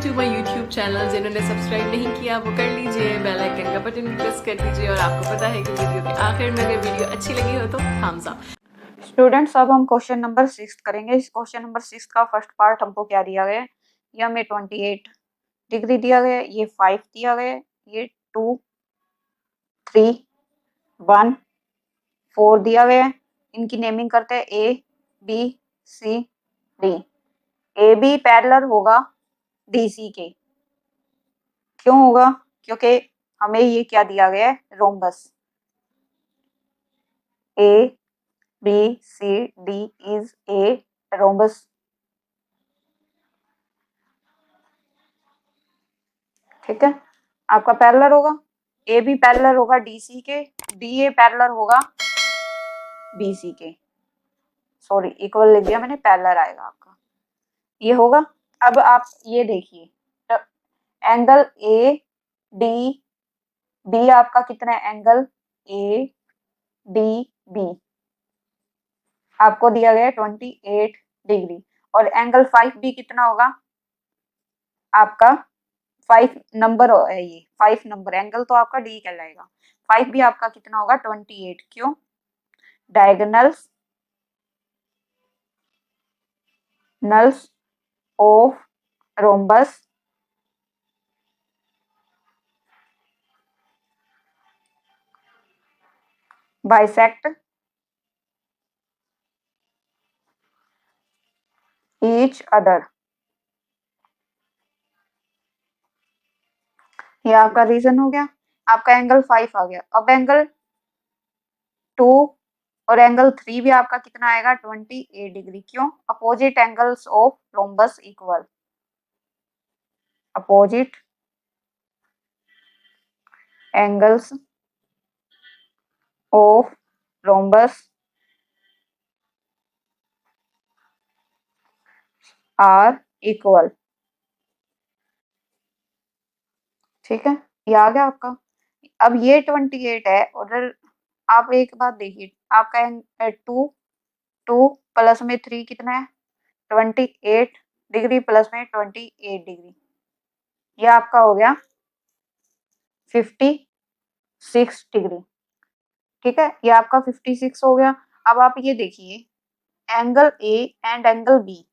To my YouTube channel. जिन्होंने subscribe नहीं किया वो कर लीजिए, बेल आइकन का बटन भी प्रेस कर दीजिए। और आपको पता है कि वीडियो के आखिर में अगर वीडियो अच्छी लगी हो तो थम्स अप। स्टूडेंट्स, अब हम क्वेश्चन नंबर 6 करेंगे। इस क्वेश्चन नंबर 6 का फर्स्ट पार्ट हमको क्या दिया गया है, ये हमें 28 डिग्री दिया गया है, ये 5 दिया गया है, ये 2 3 1 4 दिया गया है। इनकी नेमिंग करते हैं A B C D. A B parallel होगा डी सी के। क्यों होगा? क्योंकि हमें ये क्या दिया गया है, rhombus. A B C D is a rhombus. ठीक है, आपका पैरेलल होगा, ए बी पैरेलल होगा डी सी के, डी ए पैरेलल होगा बी सी के। सॉरी, इक्वल लिख दिया मैंने, पैरेलल आएगा आपका, ये होगा। अब आप ये देखिए, तो एंगल ए डी बी आपका कितना है, एंगल ए डी बी आपको दिया गया है 28 डिग्री। और एंगल 5 बी कितना होगा आपका, 5 नंबर है, ये 5 नंबर एंगल तो आपका डी कहलाएगा। 5 भी आपका कितना होगा, 28। क्यों? Diagonals nulls of rhombus bisect each other. ये आपका रीजन हो गया। आपका एंगल 5 आ गया। अब एंगल 2 और एंगल 3 भी आपका कितना आएगा, 28 डिग्री। क्यों? Opposite angles of rhombus equal. Opposite angles of rhombus are equal. ठीक है, ये आ गया आपका। अब ये 28 है, और आप एक बात देखिए, आपका 2 प्लस में 3 कितना है, 28 डिग्री प्लस में 28 डिग्री, ये आपका हो गया 56 डिग्री। ठीक है, ये आपका 56 हो गया। अब आप ये देखिए, angle A and angle B,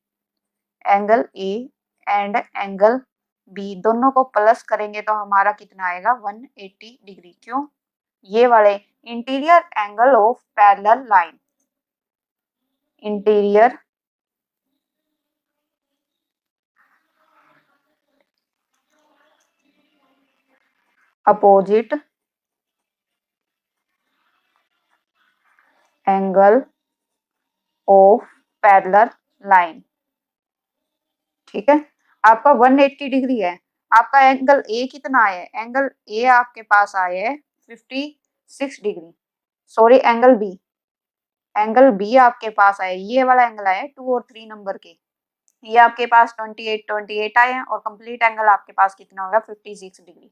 angle A and angle B दोनों को प्लस करेंगे तो हमारा कितना आएगा, 180 डिग्री। क्यों? ये वाले interior angle of parallel line, interior opposite angle of parallel line. ठीक है, आपका 180 डिग्री है। आपका एंगल ए कितना है, एंगल ए आपके पास आए है 56 डिग्री। Sorry, angle B, angle B आपके पास आए, ये वाला एंगल आया 2 और 3 नंबर के, ये आपके पास 28 आए हैं। और कंप्लीट एंगल आपके पास कितना होगा, 56 डिग्री।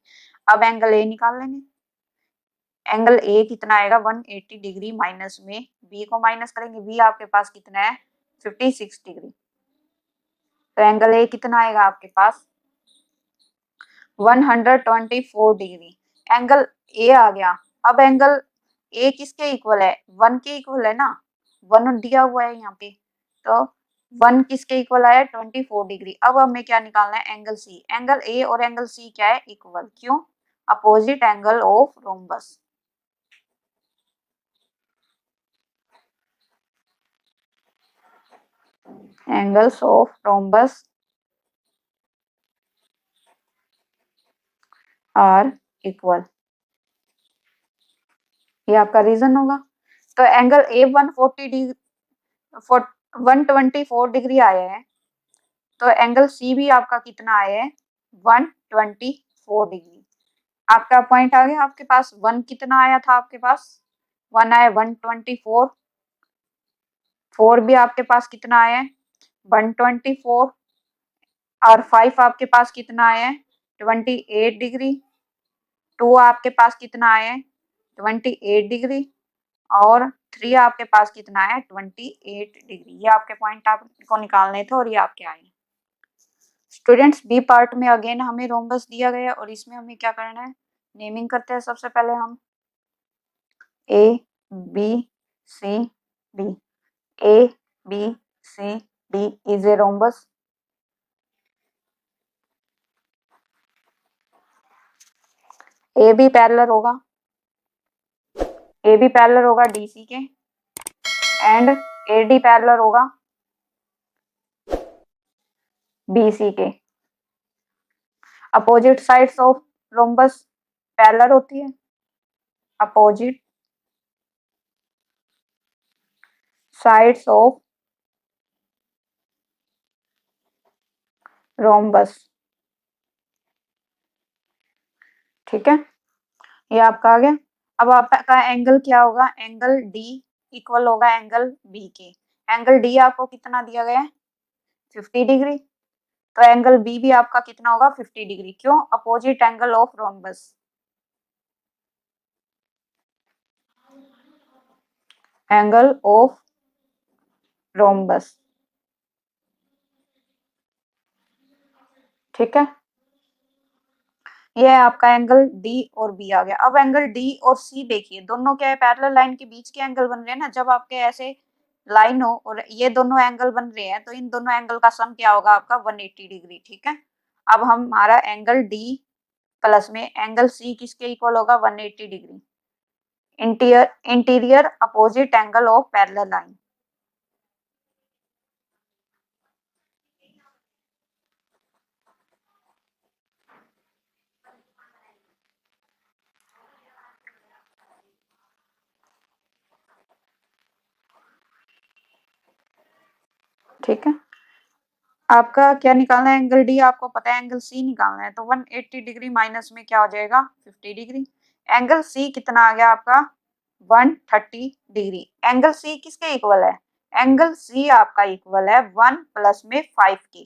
अब एंगल ए निकाल लेंगे। एंगल ए कितना आएगा, 180 डिग्री माइनस में बी को माइनस करेंगे, बी आपके पास कितना है, 56 डिग्री। तो एंगल ए कितना आएगा आपके पास, 124 डिग्री। एंगल ए आ गया। अब एंगल ए किसके इक्वल है, 1 के इक्वल है ना, 1 दिया हुआ है यहाँ पे, तो 1 किसके इक्वल आया, 24 डिग्री। अब हमें क्या निकालना है, एंगल सी। एंगल ए और एंगल सी क्या है, इक्वल। क्यों? Opposite angle of rhombus. Angles of rhombus are equal, ये आपका रीजन होगा। तो एंगल ए 140 डिग्री 124 डिग्री आया है, तो एंगल सी भी आपका कितना आया है, 124 डिग्री। आपका पॉइंट आ गया आपके पास। 1 कितना आया था आपके पास, 1 आया 124, 4 भी आपके पास कितना आया है, 124, और 5 आपके पास कितना आया है, 28 डिग्री। 2 आपके पास कितना आया है, 28 डिग्री। और 3 आपके पास कितना है, 28 डिग्री। ये आपके पॉइंट आपको निकालने थे और ये आपके आए। स्टूडेंट्स बी पार्ट में अगेन हमें रोम्बस दिया गया और इसमें हमें क्या करना है, नेमिंग करते हैं सबसे पहले हम A B C D. A B C D is a rhombus. A B parallel होगा, ए बी पैरेलल होगा डी सी के एंड ए डी पैरेलल होगा बी सी के। Opposite sides of rhombus parallel होती है, अपोजिट साइड्स ऑफ रोम्बस। ठीक है, ये आपका आ गया। अब आपका एंगल क्या होगा, एंगल डी इक्वल होगा एंगल बी के। एंगल डी आपको कितना दिया गया है, 50 डिग्री। तो एंगल बी भी आपका कितना होगा, 50 डिग्री। क्यों, opposite angle of rhombus. Angle of rhombus. ठीक है, ये है आपका एंगल डी और बी आ गया। अब एंगल डी और सी देखिए, दोनों क्या है, पैरेलल लाइन के बीच के एंगल बन रहे हैं ना। जब आपके ऐसे लाइन हो और ये दोनों एंगल बन रहे हैं तो इन दोनों एंगल का सम क्या होगा आपका, 180 डिग्री। ठीक है, अब हमारा एंगल डी प्लस में एंगल सी किसके इक्वल होगा, 180 degree. Interior opposite angle of parallel line. ठीक है, आपका क्या निकालना है, एंगल डी आपको पता है, एंगल सी निकालना है। तो 180 डिग्री माइनस में क्या हो जाएगा, 50 डिग्री। एंगल सी कितना आ गया आपका, 130 डिग्री। एंगल सी किसके इक्वल है, एंगल सी आपका इक्वल है 1 प्लस में 5 के।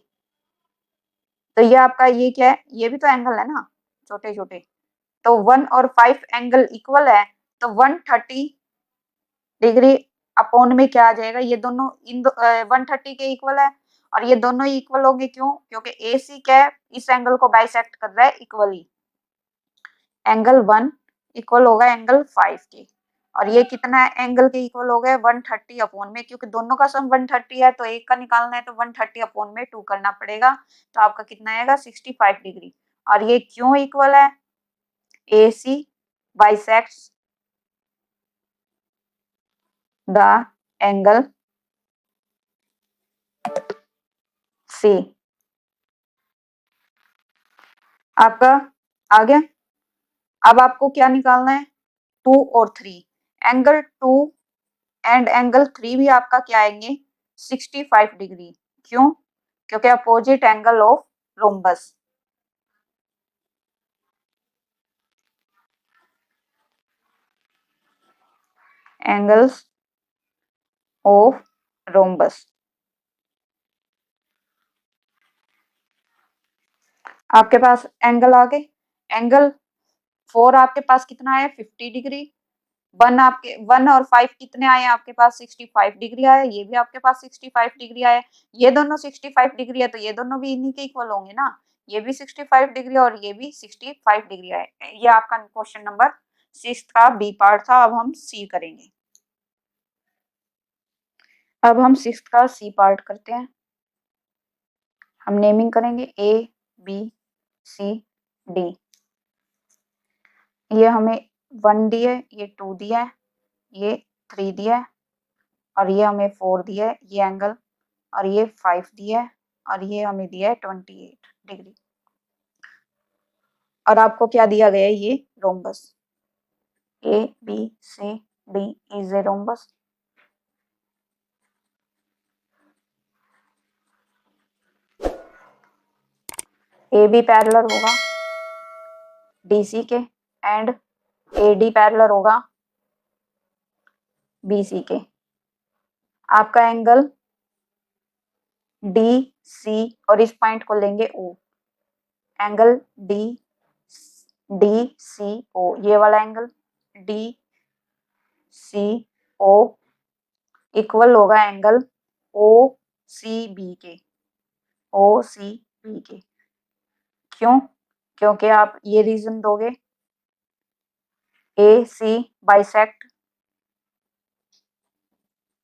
तो ये आपका ये क्या है, ये भी तो एंगल है ना, छोटे छोटे। तो 1 और 5 एंगल इक्वल है, तो 130 डिग्री अपॉन में क्या आ जाएगा, ये दोनों 130 के इक्वल है और ये दोनों ही इक्वल होंगे। क्यों, क्योंकि ए सी क्या है, इस एंगल को बाइसेक्ट कर रहा है इक्वली। एंगल 1 इक्वल होगा एंगल 5 के और ये कितना है, एंगल के इक्वल हो गए 130 अपॉन में। क्योंकि दोनों का सम 130 है तो एक का निकालना है, तो 130 अपॉन में 2 करना पड़ेगा। तो आपका कितना आएगा, 65 डिग्री। और ये क्यों इक्वल है, ए सी बाइसेक्ट्स द एंगल सी। आपका आ गया। अब आपको क्या निकालना है, 2 और 3। एंगल 2 एंड एंगल 3 भी आपका क्या आएंगे, 65 डिग्री। क्यों, क्योंकि opposite angle of rhombus. Angles of rhombus. आपके पास एंगल आ गए। एंगल 4 आपके पास कितना है, 50 डिग्री। 1 और 5 कितने आए आपके पास, 65 डिग्री आया। ये भी आपके पास 65 डिग्री आया। ये दोनों 65 डिग्री है तो ये दोनों भी इन्हीं के इक्वल होंगे ना। ये भी 65 डिग्री और ये भी 65 डिग्री आए। ये आपका क्वेश्चन नंबर 6 का बी पार्ट था। अब हम सी करेंगे। अब हम 6 का सी पार्ट करते हैं। हम नेमिंग करेंगे ए बी सी डी। ये हमें 1 दिया है, ये 2 दिया है, ये 3 दिया है और ये हमें 4 दिया है, ये एंगल। और ये 5 दिया है और ये हमें दिया है 28 डिग्री। और आपको क्या दिया गया है, ये rhombus. A B C D is a rhombus. A B parallel होगा डी सी के एंड ए डी पैरेलल होगा बी सी के। आपका एंगल डी सी और इस पॉइंट को लेंगे O. Angle D D C O, ये वाला angle D C O equal होगा एंगल ओ सी बी के। ओ सी बी के। क्यों? क्योंकि आप ये रीजन दोगे, A C bisect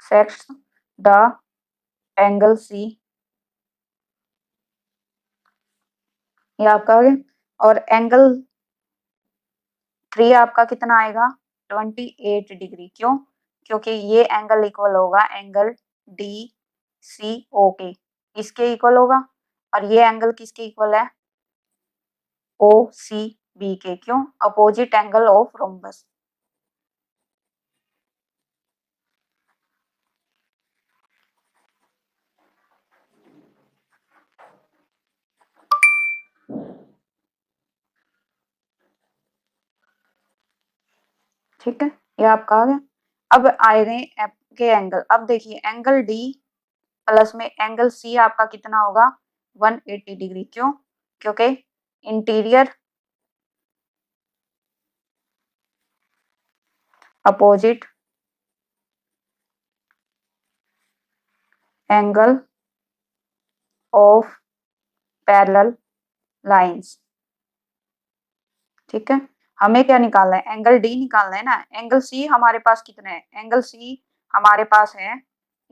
sects the angle C, ये आपका हो गया। और एंगल 3 आपका कितना आएगा? 28 डिग्री। क्यों? क्योंकि ये एंगल इक्वल होगा एंगल डी सी ओ के, इसके इक्वल होगा। और ये एंगल किसके इक्वल है? ओ सी बी के। क्यों? Opposite angle of rhombus. ठीक है, ये आपका आ गया। अब आए रहे एफ के एंगल। अब देखिए एंगल डी प्लस में एंगल सी आपका कितना होगा? 180 डिग्री। क्यों? क्योंकि interior opposite angle of parallel lines. ठीक है, हमें क्या निकालना है? एंगल डी निकालना है ना। एंगल सी हमारे पास कितना है? एंगल सी हमारे पास है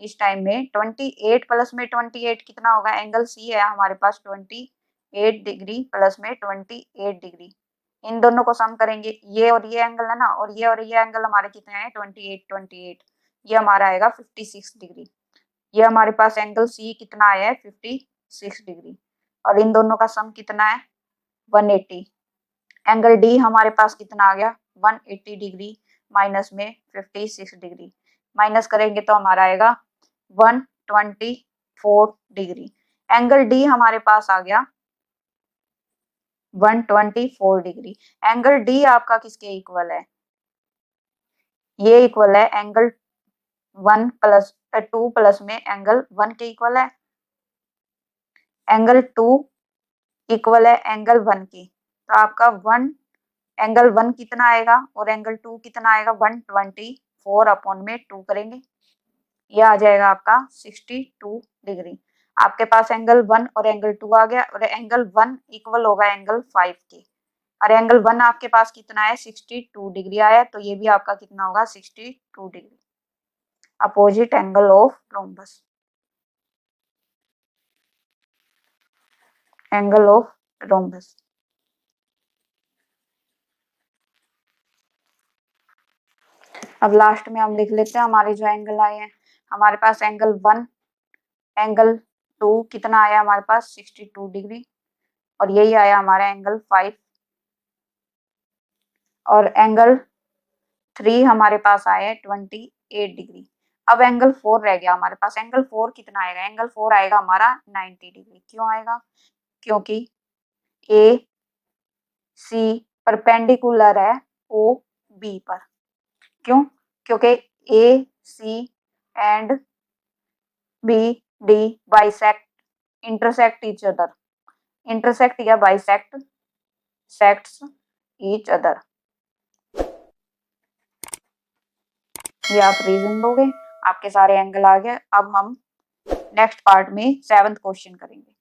इस टाइम में 28 प्लस में 28 कितना होगा? एंगल सी है हमारे पास 28 डिग्री प्लस में 28 डिग्री। इन दोनों को सम करेंगे, ये और ये एंगल है ना, और ये एंगल हमारे कितने हैं? 28 ये हमारा आएगा 56 डिग्री। ये हमारे पास एंगल सी कितना आया है? 56 डिग्री। और इन दोनों का सम कितना है? 180। एंगल डी हमारे पास कितना आ गया? 180 डिग्री माइनस में 56 डिग्री, माइनस करेंगे तो हमारा आएगा 124 डिग्री। एंगल डी हमारे पास आ गया 124 डिग्री। एंगल डी आपका किसके इक्वल है? ये इक्वल है एंगल 2 प्लस में एंगल 1 के इक्वल है। एंगल 2 इक्वल है एंगल 1 की, तो आपका एंगल 1 कितना आएगा और एंगल 2 कितना आएगा? 124 अपॉन में 2 करेंगे, ये आ जाएगा आपका 62 डिग्री। आपके पास एंगल 1 और एंगल 2 आ गया, और एंगल 1 इक्वल होगा एंगल 5 के, और एंगल 1 आपके पास कितना है? 62 डिग्री आया, तो ये भी आपका कितना होगा? 62 degree. Opposite angle of rhombus, angle of rhombus. अब लास्ट में हम लिख लेते हैं हमारे जो एंगल आए हैं। हमारे पास एंगल 1 एंगल 2 कितना आया हमारे पास? 62 डिग्री, और यही आया हमारा एंगल 5, और एंगल 3 हमारे पास आया है 28 डिग्री। अब एंगल 4 रह गया हमारे पास। एंगल 4 कितना आएगा? एंगल 4 आएगा हमारा 90 डिग्री। क्यों आएगा? क्योंकि ए सी परपेंडिकुलर है ओ बी पर। क्यों? क्योंकि A C and B D bisect intersect each other, intersect या बाइसेक्ट सेक्ट्स ईच अदर। ये आप रीजन दोगे, आपके सारे एंगल आ गए। अब हम नेक्स्ट पार्ट में 7th क्वेश्चन करेंगे।